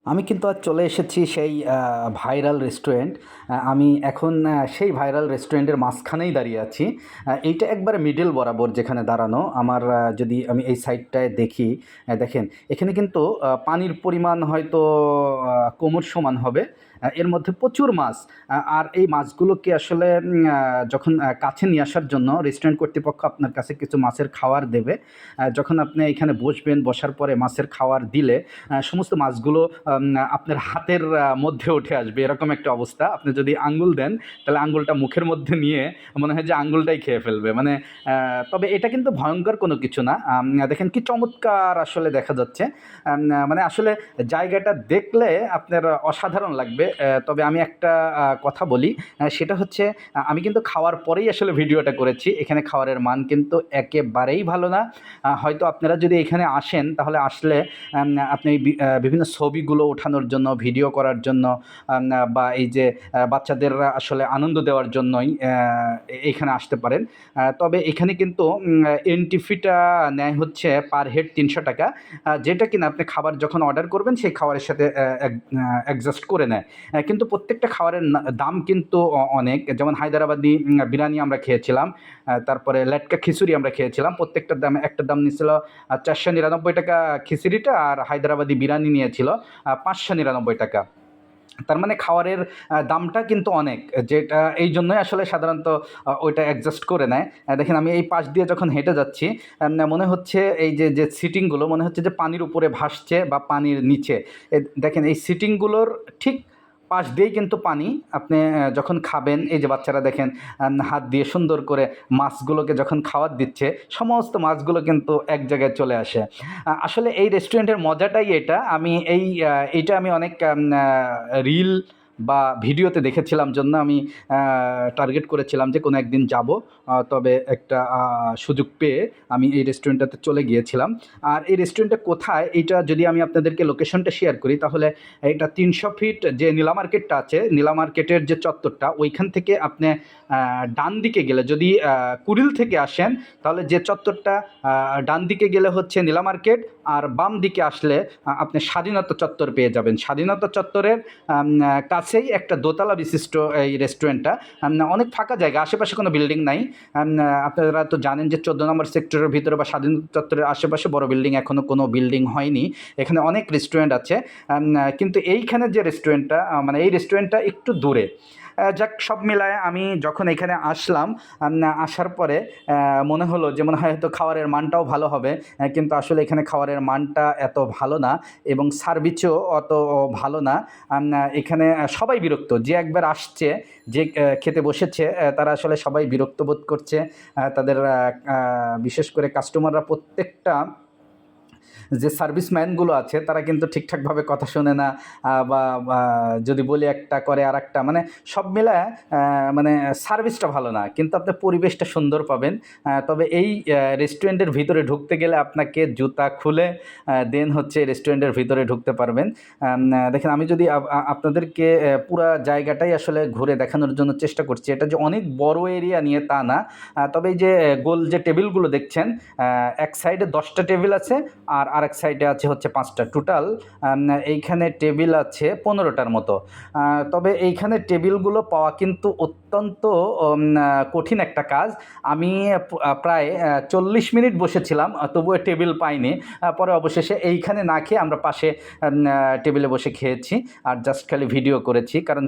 আমি কিন্তু আজ চলে এসেছি সেই ভাইরাল রেস্টুরেন্ট। আমি এখন সেই ভাইরাল রেস্টুরেন্টের মাঝখানেই দাঁড়িয়ে আছি। এইটা একবারে মিডল বরাবর যেখানে দাঁড়ানো। আমার যদি আমি এই সাইডটায় দেখি, দেখেন এখানে কিন্তু পানির পরিমাণ হয়তো কোমর সমান হবে। এর মধ্যে প্রচুর মাছ। আর এই মাছগুলোকে আসলে যখন কাছে নিয়ে আসার জন্য রেস্টুরেন্ট কর্তৃপক্ষ আপনার কাছে কিছু মাছের খাওয়ার দেবে। যখন আপনি এখানে বসবেন, বসার পরে মাছের খাওয়ার দিলে সমস্ত মাছগুলো আপনার হাতের মধ্যে উঠে আসবে, এরকম একটা অবস্থা। আপনি যদি আঙ্গুল দেন তাহলে আঙ্গুলটা মুখের মধ্যে নিয়ে মনে হয় যে আঙ্গুলটাই খেয়ে ফেলবে। মানে তবে এটা কিন্তু ভয়ঙ্কর কোনো কিছু না। দেখেন কি চমৎকার আসলে দেখা যাচ্ছে। মানে আসলে জায়গাটা দেখলে আপনার অসাধারণ লাগবে। তবে আমি একটা কথা বলি, সেটা হচ্ছে আমি কিন্তু খাওয়ার পরেই আসলে ভিডিওটা করেছি। এখানে খাবারের মান কিন্তু একেবারেই ভালো না। হয়তো আপনারা যদি এখানে আসেন তাহলে আসলে আপনি বিভিন্ন ছবিগুলো ওঠানোর জন্য, ভিডিও করার জন্য, বা এই যে বাচ্চাদের আসলে আনন্দ দেওয়ার জন্যই এইখানে আসতে পারেন। তবে এখানে কিন্তু এন্ট্রি ফিটা নেয় হচ্ছে পার হেড ৩০০ টাকা, যেটা কিনা আপনি খাবার যখন অর্ডার করবেন সেই খাবারের সাথে অ্যাডজাস্ট করে নেয়। কিন্তু প্রত্যেকটা খাবারের দাম কিন্তু অনেক। যেমন হায়দ্রাবাদি বিরিয়ানি আমরা খেয়েছিলাম, তারপরে লেটকা খিচুড়ি আমরা খেয়েছিলাম। প্রত্যেকটার দাম, একটার দাম নিয়েছিল ৪৯৯ টাকা খিচুড়িটা, আর হায়দ্রাবাদি বিরিয়ানি নিয়েছিল ৫৯৯ টাকা। তার মানে খাওয়ারের দামটা কিন্তু অনেক, যেটা এই জন্যই আসলে সাধারণত ওইটা অ্যাডজাস্ট করে নেয়। দেখেন আমি এই পাশ দিয়ে যখন হেঁটে যাচ্ছি, মনে হচ্ছে এই যে সিটিংগুলো মনে হচ্ছে যে পানির উপরে ভাসছে বা পানির নিচে। দেখেন এই সিটিংগুলোর ঠিক পাশ দিয়েই কিন্তু পানি। আপনি যখন খাবেন, এই যে বাচ্চারা দেখেন হাত দিয়ে সুন্দর করে মাছগুলোকে যখন খাবার দিচ্ছে, সমস্ত মাছগুলো কিন্তু এক জায়গায় চলে আসে। আসলে এই রেস্টুরেন্টের মজাটাই এটা। আমি এইটা আমি অনেক রিল বা ভিডিওতে দেখেছিলাম জন্য আমি টার্গেট করেছিলাম যে কোনো একদিন যাব। তবে একটা সুযোগ পেয়ে আমি এই রেস্টুরেন্টটাতে চলে গিয়েছিলাম। আর এই রেস্টুরেন্টটা কোথায়, এইটা যদি আমি আপনাদেরকে লোকেশনটা শেয়ার করি, তাহলে এটা ৩০০ ফিট যে নীলা মার্কেটটা আছে, নীলা মার্কেটের যে চত্বরটা, ওইখান থেকে আপনি ডান দিকে গেলে, যদি কুড়িল থেকে আসেন তাহলে যে চত্বরটা, ডান দিকে গেলে হচ্ছে নীলা মার্কেট, আর বাম দিকে আসলে আপনি স্বাধীনতা চত্বর পেয়ে যাবেন। স্বাধীনতা চত্বরের কাছেই একটা দোতলা বিশিষ্ট এই রেস্টুরেন্টটা। অনেক ফাঁকা জায়গা, আশেপাশে কোনো বিল্ডিং নাই। আপনারা তো জানেন যে ১৪ নম্বর সেক্টরের ভিতরে বা স্বাধীনতা চত্বরের আশেপাশে বড় বিল্ডিং এখনও কোনো বিল্ডিং হয়নি। এখানে অনেক রেস্টুরেন্ট আছে, কিন্তু এইখানে যে রেস্টুরেন্টটা, মানে এই রেস্টুরেন্টটা একটু দূরে। যাক, সব মিলায় আমি যখন এখানে আসলাম, আসার পরে মনে হলো যে মনে হয় হয়তো খাবারের মানটাও ভালো হবে। কিন্তু আসলে এখানে খাবারের মানটা এত ভালো না, এবং সার্ভিসও অত ভালো না। এখানে সবাই বিরক্ত, যে একবার আসছে, যে খেতে বসেছে, তারা আসলে সবাই বিরক্ত বোধ করছে। তাদের বিশেষ করে কাস্টমাররা প্রত্যেকটা যে সার্ভিসম্যানগুলো আছে তারা কিন্তু ঠিকঠাকভাবে কথা শোনে না, বা যদি বলি একটা করে আরেকটা। মানে সব মিলায় মানে সার্ভিসটা ভালো না, কিন্তু আপনি পরিবেশটা সুন্দর পাবেন। তবে এই রেস্টুরেন্টের ভিতরে ঢুকতে গেলে আপনাকে জুতা খুলে দেন হচ্ছে রেস্টুরেন্টের ভিতরে ঢুকতে পারবেন। দেখেন আমি যদি আপনাদেরকে পুরা জায়গাটাই আসলে ঘুরে দেখানোর জন্য চেষ্টা করছি। এটা যে অনেক বড় এরিয়া নিয়ে তা না। তবে এই যে গোল যে টেবিলগুলো দেখছেন, এক সাইডে 10টা টেবিল আছে, আর আরেক সাইডে আছে হচ্ছে 5টা। টোটাল এইখানে টেবিল আছে 15টার মতো। তবে এইখানে টেবিলগুলো পাওয়া কিন্তু অত্যন্ত কঠিন একটা কাজ। আমি প্রায় 40 মিনিট বসেছিলাম, তবুও টেবিল পাইনি। পরে অবশেষে এইখানে না খেয়ে আমরা পাশে টেবিলে বসে খেয়েছি, আর জাস্ট খালি ভিডিও করেছি। কারণ